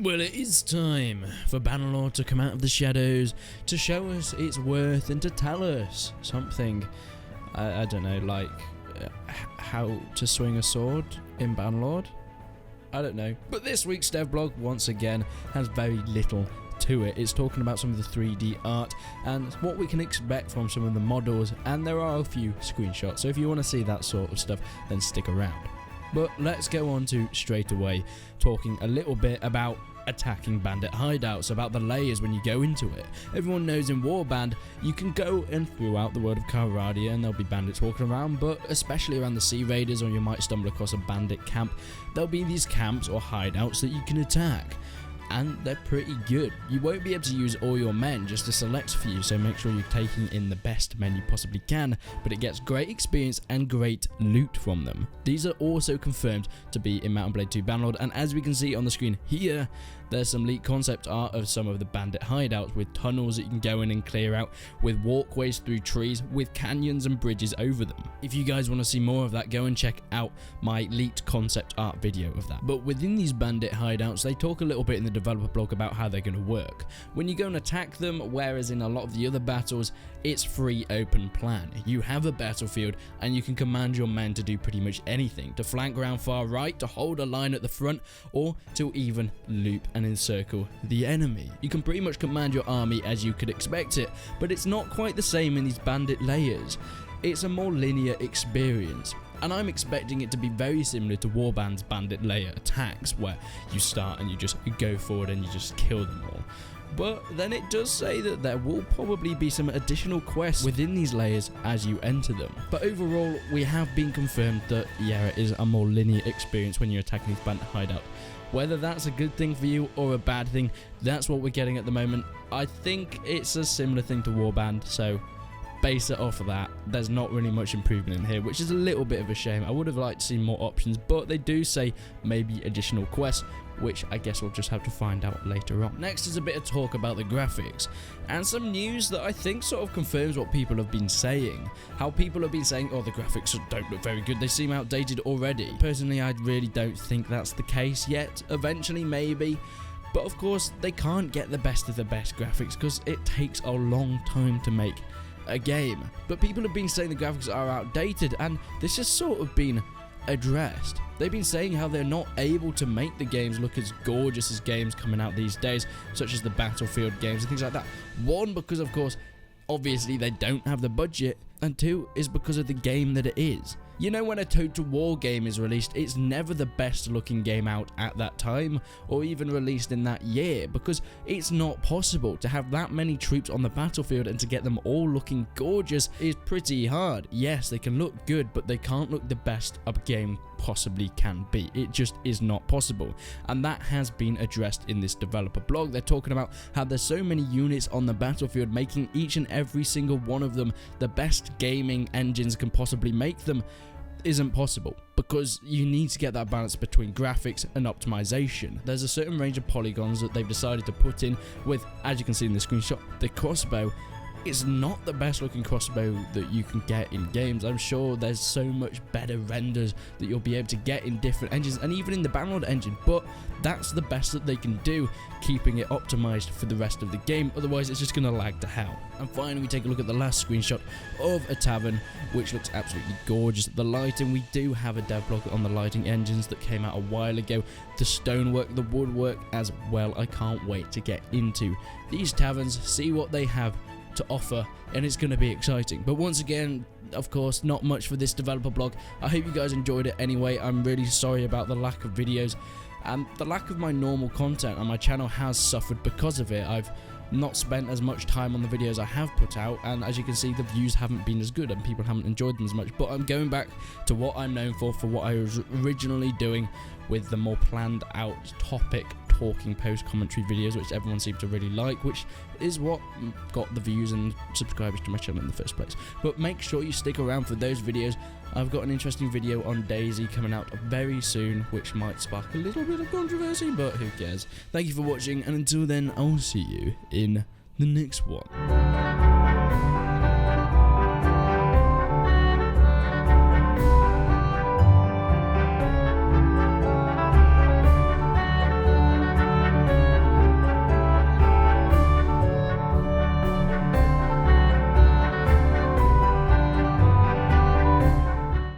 Well, it is time for Bannerlord to come out of the shadows, to show us its worth and to tell us something, I don't know, like how to swing a sword in Bannerlord? I don't know. But this week's devblog, once again, has very little to it. It's talking about some of the 3D art and what we can expect from some of the models, and there are a few screenshots, so if you want to see that sort of stuff, then stick around. But let's go on to straight away talking a little bit about attacking bandit hideouts, about the layers when you go into it. Everyone knows in Warband you can go and throughout the world of Karadia and there'll be bandits walking around, but especially around the Sea Raiders, or you might stumble across a bandit camp, there'll be these camps or hideouts that you can attack. And they're pretty good. You won't be able to use all your men, just a select few, so make sure you're taking in the best men you possibly can, but it gets great experience and great loot from them. These are also confirmed to be in Mount and Blade 2 Bannerlord, and as we can see on the screen here, there's some leaked concept art of some of the bandit hideouts with tunnels that you can go in and clear out, with walkways through trees, with canyons and bridges over them. If you guys want to see more of that, go and check out my leaked concept art video of that. But within these bandit hideouts, they talk a little bit in the developer blog about how they're going to work. When you go and attack them, whereas in a lot of the other battles, it's free open plan. You have a battlefield and you can command your men to do pretty much anything, to flank around far right, to hold a line at the front, or to even loop and encircle the enemy. You can pretty much command your army as you could expect it, but it's not quite the same in these bandit layers. It's a more linear experience, and I'm expecting it to be very similar to Warband's bandit layer attacks, where you start and you just go forward and you just kill them all. But then it does say that there will probably be some additional quests within these layers as you enter them. But overall, we have been confirmed that it is a more linear experience when you're attacking these bandit hideouts. Whether that's a good thing for you or a bad thing, that's what we're getting at the moment. I think it's a similar thing to Warband, so base it off of that. There's not really much improvement in here, which is a little bit of a shame. I would have liked to see more options, but they do say maybe additional quests, which I guess we'll just have to find out later on. Next is a bit of talk about the graphics, and some news that I think sort of confirms what people have been saying. How people have been saying, oh, the graphics don't look very good, they seem outdated already. Personally, I really don't think that's the case yet. Eventually, maybe. But of course, they can't get the best of the best graphics because it takes a long time to make a game. But people have been saying the graphics are outdated, and this has sort of been addressed. They've been saying how they're not able to make the games look as gorgeous as games coming out these days, such as the Battlefield games and things like that. One, because of course, obviously they don't have the budget, and two, is because of the game that it is. You know, when a Total War game is released, it's never the best looking game out at that time, or even released in that year, because it's not possible to have that many troops on the battlefield and to get them all looking gorgeous is pretty hard. Yes, they can look good, but they can't look the best a game possibly can be. It just is not possible, and that has been addressed in this developer blog. They're talking about how there's so many units on the battlefield, making each and every single one of them the best gaming engines can possibly make them isn't possible, because you need to get that balance between graphics and optimization. There's a certain range of polygons that they've decided to put in with, as you can see in the screenshot, the crossbow. It's not the best looking crossbow that you can get in games. I'm sure there's so much better renders that you'll be able to get in different engines and even in the Bannerlord engine, but that's the best that they can do, keeping it optimized for the rest of the game, otherwise it's just going to lag to hell. And finally, we take a look at the last screenshot of a tavern, which looks absolutely gorgeous. The lighting, we do have a devlog on the lighting engines that came out a while ago. The stonework, the woodwork as well. I can't wait to get into these taverns, see what they have to offer, and it's going to be exciting. But once again, of course, not much for this developer blog. I hope you guys enjoyed it anyway. I'm really sorry about the lack of videos and the lack of my normal content, and my channel has suffered because of it. I've not spent as much time on the videos I have put out, and as you can see, the views haven't been as good and people haven't enjoyed them as much. But I'm going back to what I'm known for what I was originally doing, with the more planned out topic talking post commentary videos, which everyone seemed to really like, which is what got the views and subscribers to my channel in the first place. But make sure you stick around for those videos. I've got an interesting video on Daisy coming out very soon, which might spark a little bit of controversy, but who cares. Thank you for watching, and until then, I'll see you in the next one.